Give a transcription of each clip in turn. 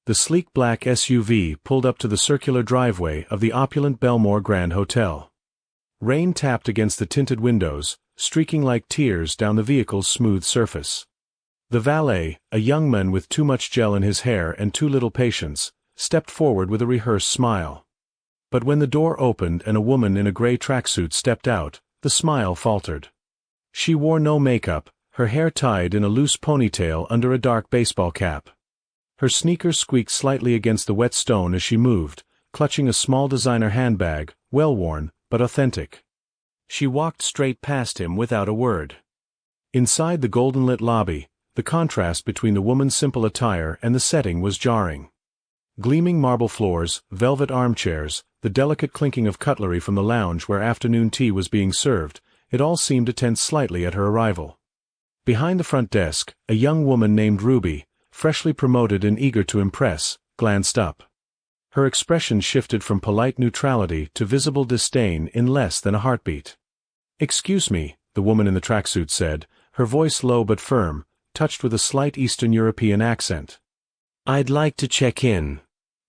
The sleek black SUV pulled up to the circular driveway of the opulent Belmore Grand Hotel. Rain tapped against the tinted windows, streaking like tears down the vehicle's smooth surface. The valet, a young man with too much gel in his hair and too little patience, stepped forward with a rehearsed smile. But when the door opened and a woman in a gray tracksuit stepped out, the smile faltered. She wore no makeup, her hair tied in a loose ponytail under a dark baseball cap. Her sneakers squeaked slightly against the wet stone as she moved, clutching a small designer handbag, well-worn, but authentic. She walked straight past him without a word. Inside the golden-lit lobby, the contrast between the woman's simple attire and the setting was jarring. Gleaming marble floors, velvet armchairs, the delicate clinking of cutlery from the lounge where afternoon tea was being served, it all seemed to tense slightly at her arrival. Behind the front desk, a young woman named Ruby, freshly promoted and eager to impress, glanced up. Her expression shifted from polite neutrality to visible disdain in less than a heartbeat. "Excuse me," the woman in the tracksuit said, her voice low but firm, touched with a slight Eastern European accent. "I'd like to check in.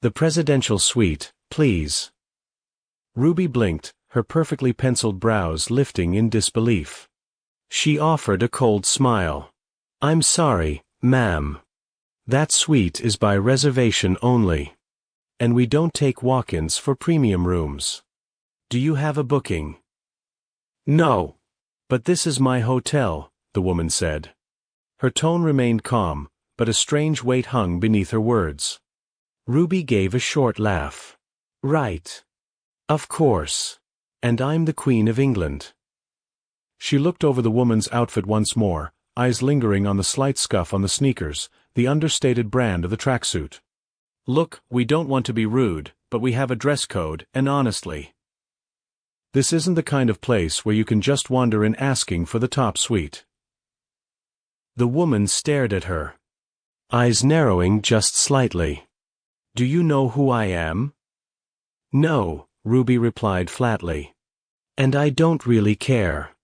The presidential suite, please." Ruby blinked, her perfectly penciled brows lifting in disbelief. She offered a cold smile. "I'm sorry, ma'am. That suite is by reservation only. And we don't take walk-ins for premium rooms. Do you have a booking?" "No. But this is my hotel," the woman said. Her tone remained calm, but a strange weight hung beneath her words. Ruby gave a short laugh. "Right. Of course. And I'm the Queen of England." She looked over the woman's outfit once more, eyes lingering on the slight scuff on the sneakers, the understated brand of the tracksuit. "Look, we don't want to be rude, but we have a dress code, and honestly, this isn't the kind of place where you can just wander in asking for the top suite." The woman stared at her, eyes narrowing just slightly. "Do you know who I am?" "No," Ruby replied flatly. "And I don't really care.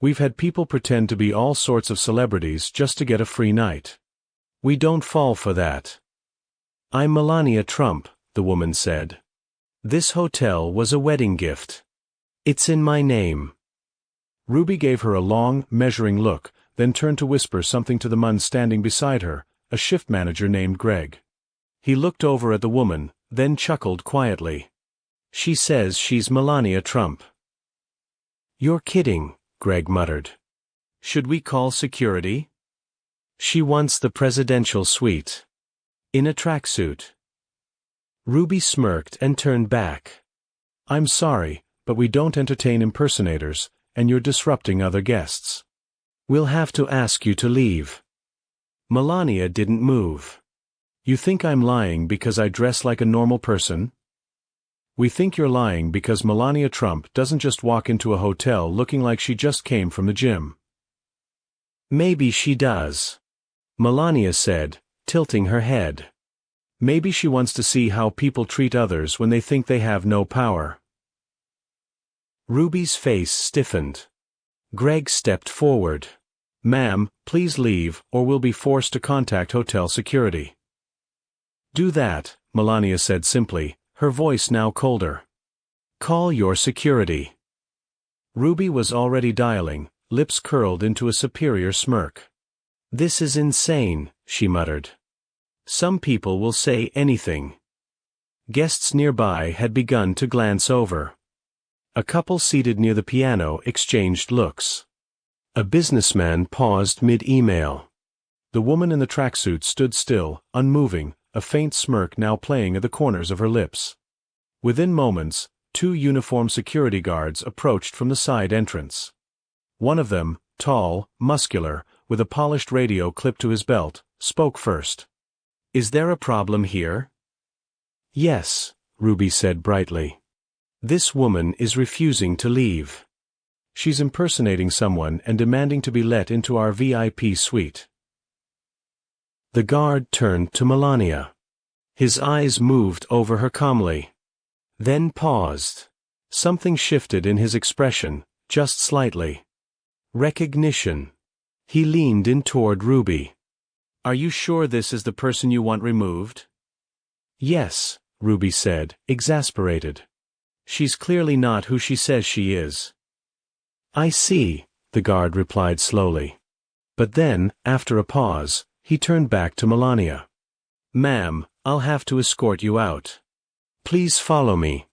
We've had people pretend to be all sorts of celebrities just to get a free night. We don't fall for that." "I'm Melania Trump," the woman said. "This hotel was a wedding gift. It's in my name." Ruby gave her a long, measuring look, then turned to whisper something to the man standing beside her, a shift manager named Greg. He looked over at the woman, then chuckled quietly. "She says she's Melania Trump." "You're kidding," Greg muttered. "Should we call security?" "She wants the presidential suite. In a tracksuit." Ruby smirked and turned back. "I'm sorry, but we don't entertain impersonators, and you're disrupting other guests. We'll have to ask you to leave." Melania didn't move. "You think I'm lying because I dress like a normal person?" "We think you're lying because Melania Trump doesn't just walk into a hotel looking like she just came from the gym." "Maybe she does," Melania said, tilting her head. "Maybe she wants to see how people treat others when they think they have no power." Ruby's face stiffened. Greg stepped forward. "Ma'am, please leave, or we'll be forced to contact hotel security." "Do that," Melania said simply, her voice now colder. "Call your security." Ruby was already dialing, lips curled into a superior smirk. "This is insane," she muttered. "Some people will say anything." Guests nearby had begun to glance over. A couple seated near the piano exchanged looks. A businessman paused mid-email. The woman in the tracksuit stood still, unmoving, a faint smirk now playing at the corners of her lips. Within moments, 2 uniformed security guards approached from the side entrance. One of them, tall, muscular, with a polished radio clipped to his belt, spoke first. "Is there a problem here?" "Yes," Ruby said brightly. "This woman is refusing to leave. She's impersonating someone and demanding to be let into our VIP suite." The guard turned to Melania. His eyes moved over her calmly. Then paused. Something shifted in his expression, just slightly. Recognition. He leaned in toward Ruby. "Are you sure this is the person you want removed?" Yes, Ruby said, exasperated. She's clearly not who she says she is. I see, the guard replied slowly. But then, after a pause, he turned back to Melania. Ma'am, I'll have to escort you out. Please follow me.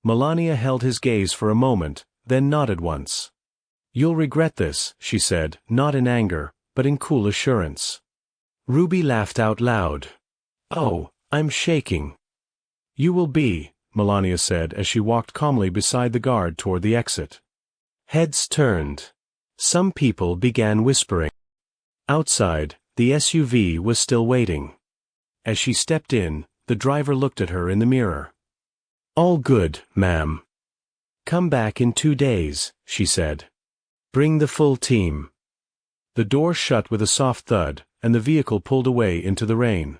Melania held his gaze for a moment, then nodded once. You'll regret this, she said, not in anger, but in cool assurance. Ruby laughed out loud. Oh, I'm shaking. You will be, Melania said as she walked calmly beside the guard toward the exit. Heads turned. Some people began whispering. Outside, the SUV was still waiting. As she stepped in, the driver looked at her in the mirror. All good, ma'am. Come back in 2 days, she said. Bring the full team. The door shut with a soft thud, and the vehicle pulled away into the rain.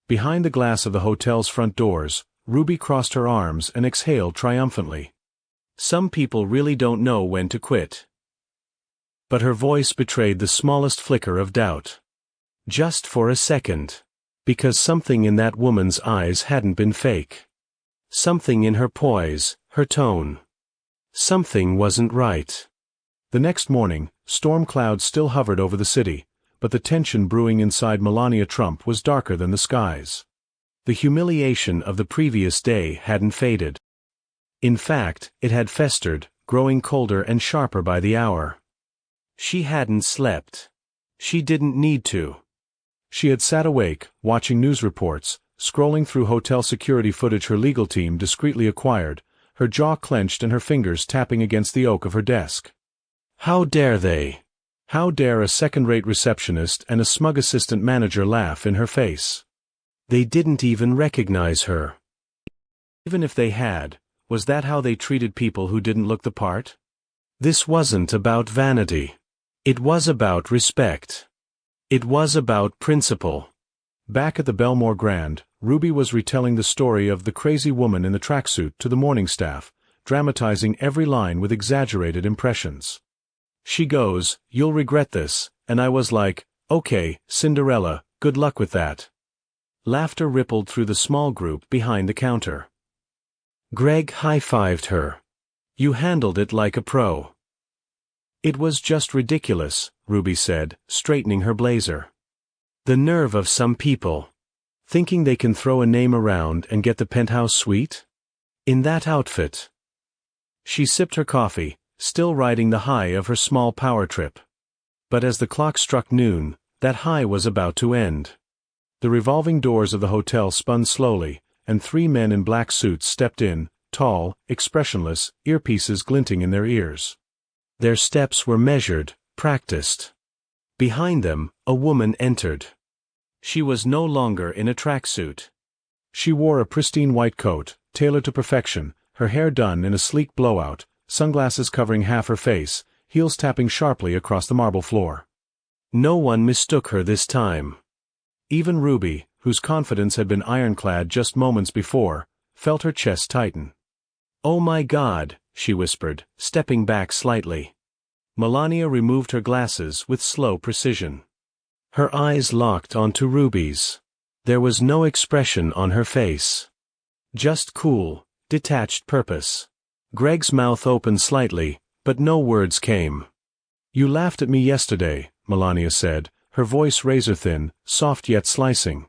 Behind the glass of the hotel's front doors, Ruby crossed her arms and exhaled triumphantly. Some people really don't know when to quit. But her voice betrayed the smallest flicker of doubt. Just for a second. Because something in that woman's eyes hadn't been fake. Something in her poise, her tone. Something wasn't right. The next morning, storm clouds still hovered over the city, but the tension brewing inside Melania Trump was darker than the skies. The humiliation of the previous day hadn't faded. In fact, it had festered, growing colder and sharper by the hour. She hadn't slept. She didn't need to. She had sat awake, watching news reports, scrolling through hotel security footage her legal team discreetly acquired, her jaw clenched and her fingers tapping against the oak of her desk. How dare they? How dare a second-rate receptionist and a smug assistant manager laugh in her face? They didn't even recognize her. Even if they had, was that how they treated people who didn't look the part? This wasn't about vanity. It was about respect. It was about principle. Back at the Belmore Grand, Ruby was retelling the story of the crazy woman in the tracksuit to the morning staff, dramatizing every line with exaggerated impressions. She goes, "You'll regret this," and I was like, "Okay, Cinderella, good luck with that." Laughter rippled through the small group behind the counter. Greg high-fived her. "You handled it like a pro." "It was just ridiculous," Ruby said, straightening her blazer. "The nerve of some people. Thinking they can throw a name around and get the penthouse suite? In that outfit." She sipped her coffee, still riding the high of her small power trip. But as the clock struck noon, that high was about to end. The revolving doors of the hotel spun slowly, and 3 men in black suits stepped in, tall, expressionless, earpieces glinting in their ears. Their steps were measured, practiced. Behind them, a woman entered. She was no longer in a tracksuit. She wore a pristine white coat, tailored to perfection, her hair done in a sleek blowout, sunglasses covering half her face, heels tapping sharply across the marble floor. No one mistook her this time. Even Ruby, whose confidence had been ironclad just moments before, felt her chest tighten. "Oh my God," she whispered, stepping back slightly. Melania removed her glasses with slow precision. Her eyes locked onto Ruby's. There was no expression on her face. Just cool, detached purpose. Greg's mouth opened slightly, but no words came. "You laughed at me yesterday," Melania said, her voice razor-thin, soft yet slicing.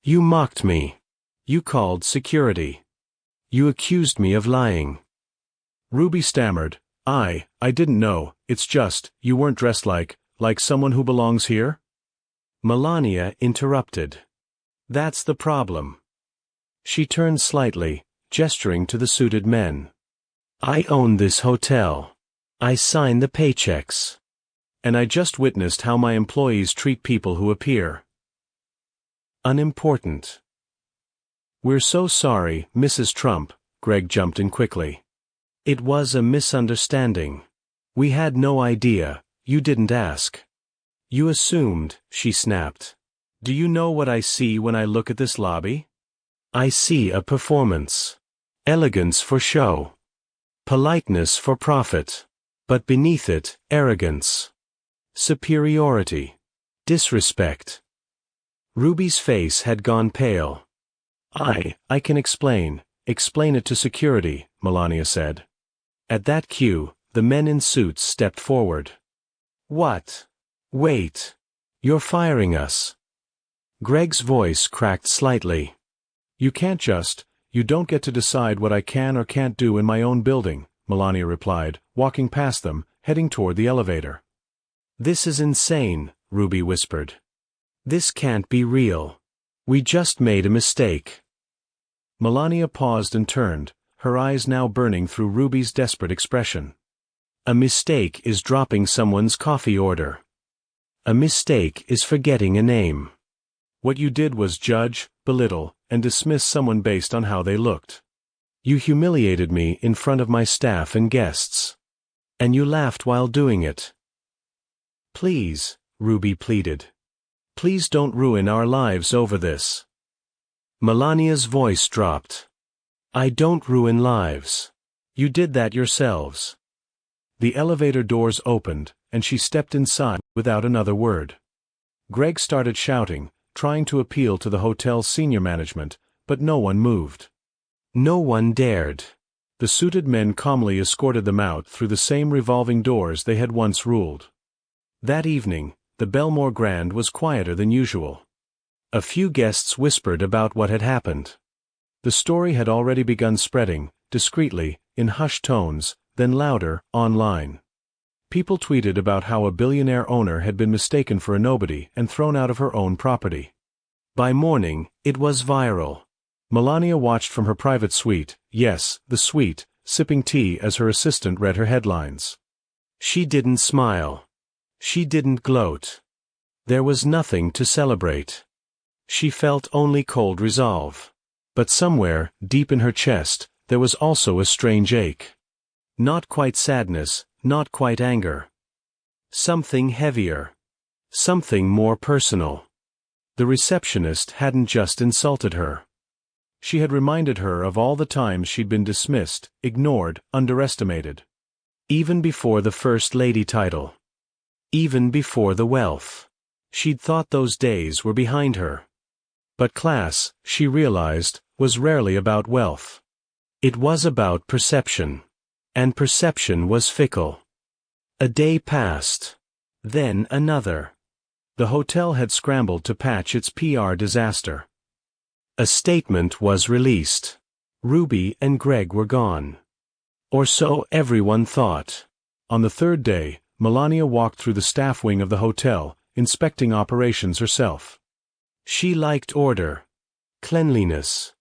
"You mocked me. You called security. You accused me of lying." Ruby stammered, I didn't know, it's just, you weren't dressed like someone who belongs here?" Melania interrupted. "That's the problem." She turned slightly, gesturing to the suited men. "I own this hotel. I sign the paychecks. And I just witnessed how my employees treat people who appear unimportant." "We're so sorry, Mrs. Trump," Greg jumped in quickly. "It was a misunderstanding. We had no idea, you didn't ask. You assumed," she snapped. "Do you know what I see when I look at this lobby? I see a performance. Elegance for show. Politeness for profit. But beneath it, arrogance. Superiority. Disrespect." Ruby's face had gone pale. I can explain. Explain it to security, Melania said. At that cue, the men in suits stepped forward. What? Wait. You're firing us. Greg's voice cracked slightly. You don't get to decide what I can or can't do in my own building, Melania replied, walking past them, heading toward the elevator. This is insane, Ruby whispered. This can't be real. We just made a mistake. Melania paused and turned, her eyes now burning through Ruby's desperate expression. A mistake is dropping someone's coffee order. A mistake is forgetting a name. What you did was judge, belittle, and dismiss someone based on how they looked. You humiliated me in front of my staff and guests. And you laughed while doing it. Please, Ruby pleaded. Please don't ruin our lives over this. Melania's voice dropped. I don't ruin lives. You did that yourselves. The elevator doors opened, and she stepped inside without another word. Greg started shouting, trying to appeal to the hotel's senior management, but no one moved. No one dared. The suited men calmly escorted them out through the same revolving doors they had once ruled. That evening, the Belmore Grand was quieter than usual. A few guests whispered about what had happened. The story had already begun spreading, discreetly, in hushed tones, then louder, online. People tweeted about how a billionaire owner had been mistaken for a nobody and thrown out of her own property. By morning, it was viral. Melania watched from her private suite, yes, the suite, sipping tea as her assistant read her headlines. She didn't smile. She didn't gloat. There was nothing to celebrate. She felt only cold resolve. But somewhere, deep in her chest, there was also a strange ache. Not quite sadness, not quite anger. Something heavier. Something more personal. The receptionist hadn't just insulted her. She had reminded her of all the times she'd been dismissed, ignored, underestimated. Even before the First Lady title. Even before the wealth. She'd thought those days were behind her. But class, she realized, was rarely about wealth. It was about perception. And perception was fickle. A day passed. Then another. The hotel had scrambled to patch its PR disaster. A statement was released. Ruby and Greg were gone. Or so everyone thought. On the third day, Melania walked through the staff wing of the hotel, inspecting operations herself. She liked order. Cleanliness.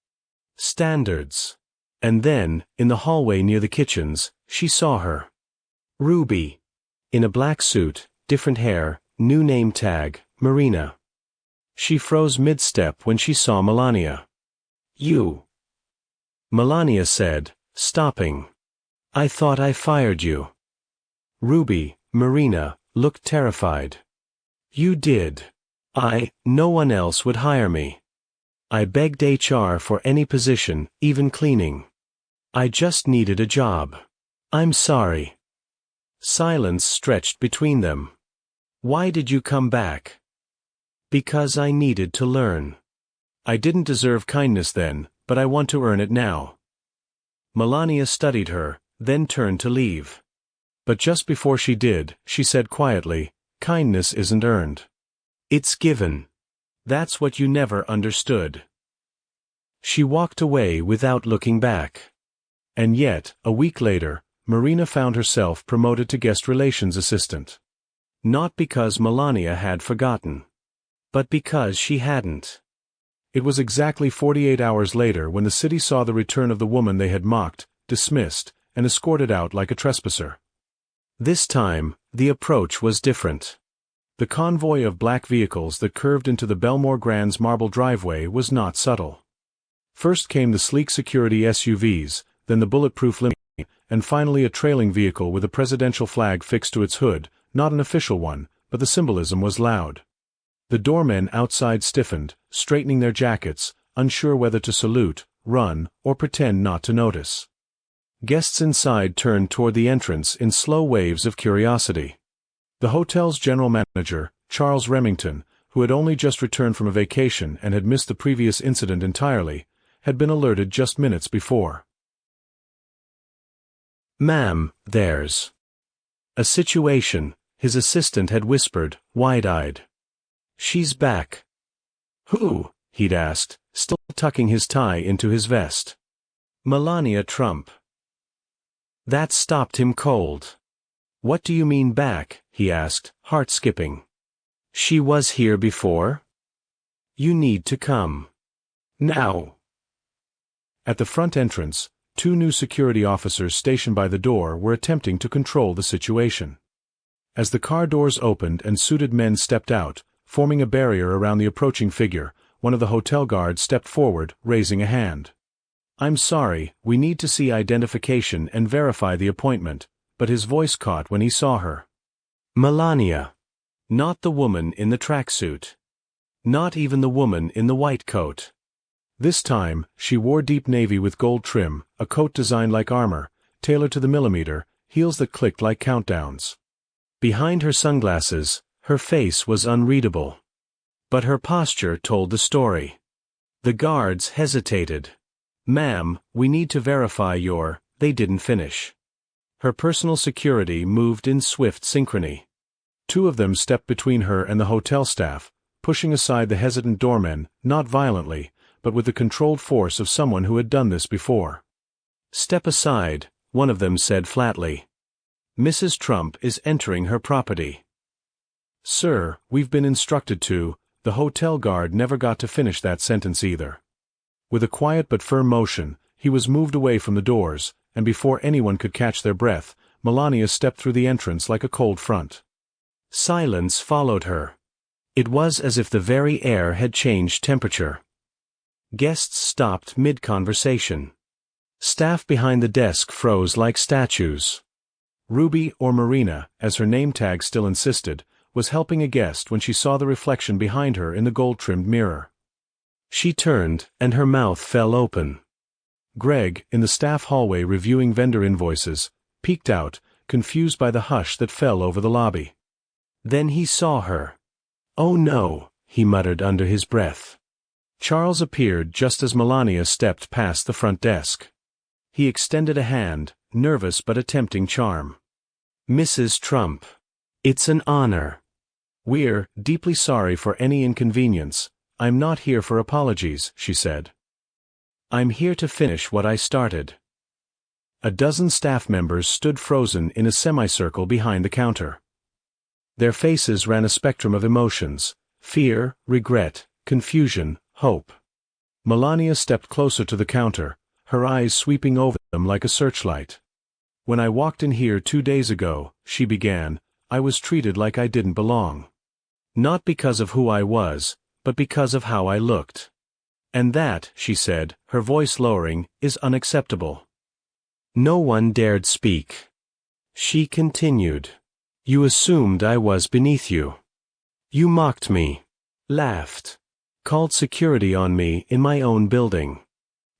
Standards. And then, in the hallway near the kitchens, she saw her. Ruby. In a black suit, different hair, new name tag, Marina. She froze mid-step when she saw Melania. You. Melania said, stopping. I thought I fired you. Ruby, Marina, looked terrified. You did. No one else would hire me. I begged HR for any position, even cleaning. I just needed a job. I'm sorry. Silence stretched between them. Why did you come back? Because I needed to learn. I didn't deserve kindness then, but I want to earn it now. Melania studied her, then turned to leave. But just before she did, she said quietly, kindness isn't earned. It's given. That's what you never understood. She walked away without looking back. And yet, a week later, Marina found herself promoted to guest relations assistant. Not because Melania had forgotten. But because she hadn't. It was exactly 48 hours later when the city saw the return of the woman they had mocked, dismissed, and escorted out like a trespasser. This time, the approach was different. The convoy of black vehicles that curved into the Belmore Grand's marble driveway was not subtle. First came the sleek security SUVs, then the bulletproof limousine, and finally a trailing vehicle with a presidential flag fixed to its hood, not an official one, but the symbolism was loud. The doormen outside stiffened, straightening their jackets, unsure whether to salute, run, or pretend not to notice. Guests inside turned toward the entrance in slow waves of curiosity. The hotel's general manager, Charles Remington, who had only just returned from a vacation and had missed the previous incident entirely, had been alerted just minutes before. "Ma'am, there's a situation," his assistant had whispered, wide-eyed. "She's back." "Who?" he'd asked, still tucking his tie into his vest. "Melania Trump." That stopped him cold. "What do you mean back?" he asked, heart skipping. "She was here before? You need to come. Now." At the front entrance, 2 new security officers stationed by the door were attempting to control the situation. As the car doors opened and suited men stepped out, forming a barrier around the approaching figure, one of the hotel guards stepped forward, raising a hand. "I'm sorry, we need to see identification and verify the appointment," but his voice caught when he saw her. Melania. Not the woman in the tracksuit. Not even the woman in the white coat. This time, she wore deep navy with gold trim, a coat designed like armor, tailored to the millimeter, heels that clicked like countdowns. Behind her sunglasses, her face was unreadable. But her posture told the story. The guards hesitated. "Ma'am, we need to verify your—" They didn't finish. Her personal security moved in swift synchrony. 2 of them stepped between her and the hotel staff, pushing aside the hesitant doormen, not violently, but with the controlled force of someone who had done this before. "Step aside," one of them said flatly. "Mrs. Trump is entering her property." "Sir, we've been instructed to—" The hotel guard never got to finish that sentence either. With a quiet but firm motion, he was moved away from the doors, and before anyone could catch their breath, Melania stepped through the entrance like a cold front. Silence followed her. It was as if the very air had changed temperature. Guests stopped mid-conversation. Staff behind the desk froze like statues. Ruby, or Marina, as her name tag still insisted, was helping a guest when she saw the reflection behind her in the gold-trimmed mirror. She turned, and her mouth fell open. Greg, in the staff hallway reviewing vendor invoices, peeked out, confused by the hush that fell over the lobby. Then he saw her. "Oh no," he muttered under his breath. Charles appeared just as Melania stepped past the front desk. He extended a hand, nervous but attempting charm. "Mrs. Trump. It's an honor. We're deeply sorry for any inconvenience. I'm not here for apologies," she said. "I'm here to finish what I started." A dozen staff members stood frozen in a semicircle behind the counter. Their faces ran a spectrum of emotions: fear, regret, confusion, hope. Melania stepped closer to the counter, her eyes sweeping over them like a searchlight. "When I walked in here 2 days ago," she began, "I was treated like I didn't belong. Not because of who I was, but because of how I looked. And that," she said, her voice lowering, "is unacceptable." No one dared speak. She continued. "You assumed I was beneath you. You mocked me, laughed, called security on me in my own building.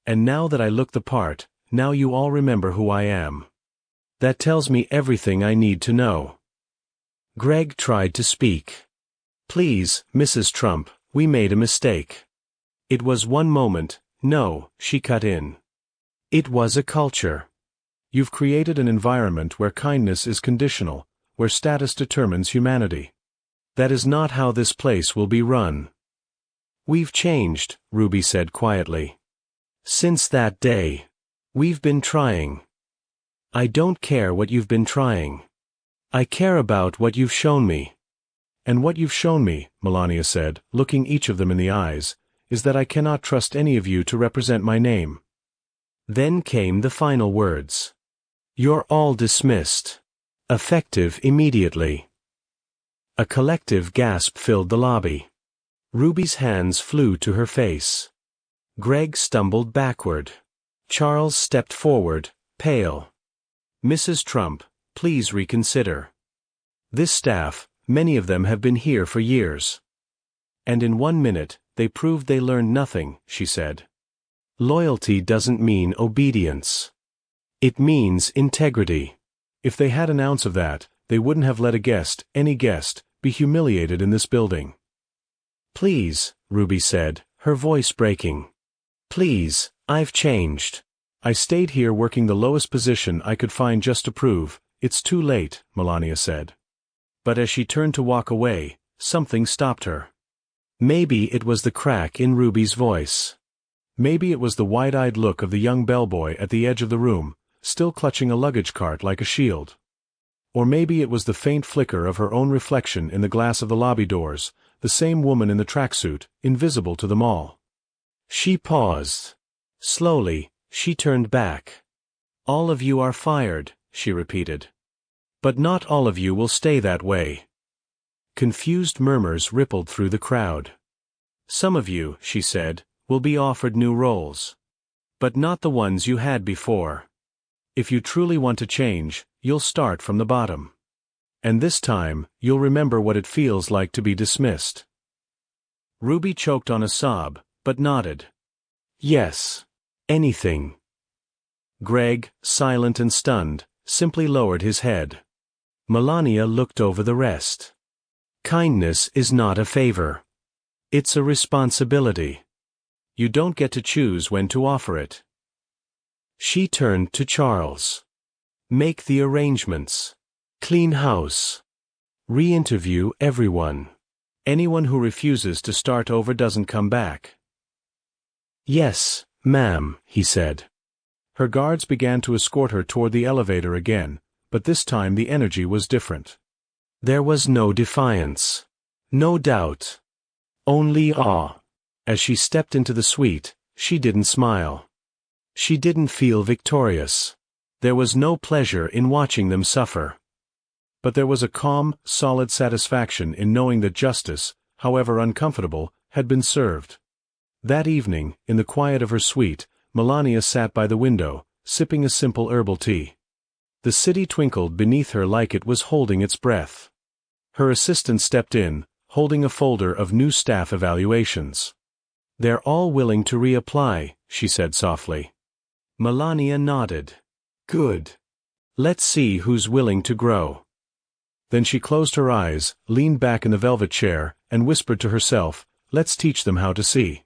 And now that I look the part, now you all remember who I am. That tells me everything I need to know." Greg tried to speak. "Please, Mrs. Trump, we made a mistake. It was one moment." "No," she cut in. "It was a culture. You've created an environment where kindness is conditional, where status determines humanity. That is not how this place will be run." "We've changed," Ruby said quietly. "Since that day. We've been trying." "I don't care what you've been trying. I care about what you've shown me." "And what you've shown me," Melania said, looking each of them in the eyes, "is that I cannot trust any of you to represent my name." Then came the final words. "You're all dismissed. Effective immediately." A collective gasp filled the lobby. Ruby's hands flew to her face. Greg stumbled backward. Charles stepped forward, pale. "Mrs. Trump, please reconsider. This staff, many of them have been here for years. And in 1 minute, they proved they learned nothing," she said. "Loyalty doesn't mean obedience. It means integrity. If they had an ounce of that, they wouldn't have let a guest, any guest, be humiliated in this building." "Please," Ruby said, her voice breaking. Please, I've changed. I stayed here working the lowest position I could find just to prove. It's too late, Melania said. But as she turned to walk away, something stopped her. Maybe it was the crack in Ruby's voice. Maybe it was the wide-eyed look of the young bellboy at the edge of the room, still clutching a luggage cart like a shield. Or maybe it was the faint flicker of her own reflection in the glass of the lobby doors, the same woman in the tracksuit, invisible to them all. She paused. Slowly, she turned back. All of you are fired, she repeated. But not all of you will stay that way. Confused murmurs rippled through the crowd. Some of you, she said, will be offered new roles. But not the ones you had before. If you truly want to change, you'll start from the bottom. And this time, you'll remember what it feels like to be dismissed. Ruby choked on a sob, but nodded. Yes. Anything. Greg, silent and stunned, simply lowered his head. Melania looked over the rest. Kindness is not a favor. It's a responsibility. You don't get to choose when to offer it. She turned to Charles. Make the arrangements. Clean house. Re-interview everyone. Anyone who refuses to start over doesn't come back. Yes, ma'am, he said. Her guards began to escort her toward the elevator again, but this time the energy was different. There was no defiance. No doubt. Only awe. As she stepped into the suite, she didn't smile. She didn't feel victorious. There was no pleasure in watching them suffer. But there was a calm, solid satisfaction in knowing that justice, however uncomfortable, had been served. That evening, in the quiet of her suite, Melania sat by the window, sipping a simple herbal tea. The city twinkled beneath her like it was holding its breath. Her assistant stepped in, holding a folder of new staff evaluations. They're all willing to reapply, she said softly. Melania nodded. Good. Let's see who's willing to grow. Then she closed her eyes, leaned back in the velvet chair, and whispered to herself, let's teach them how to see.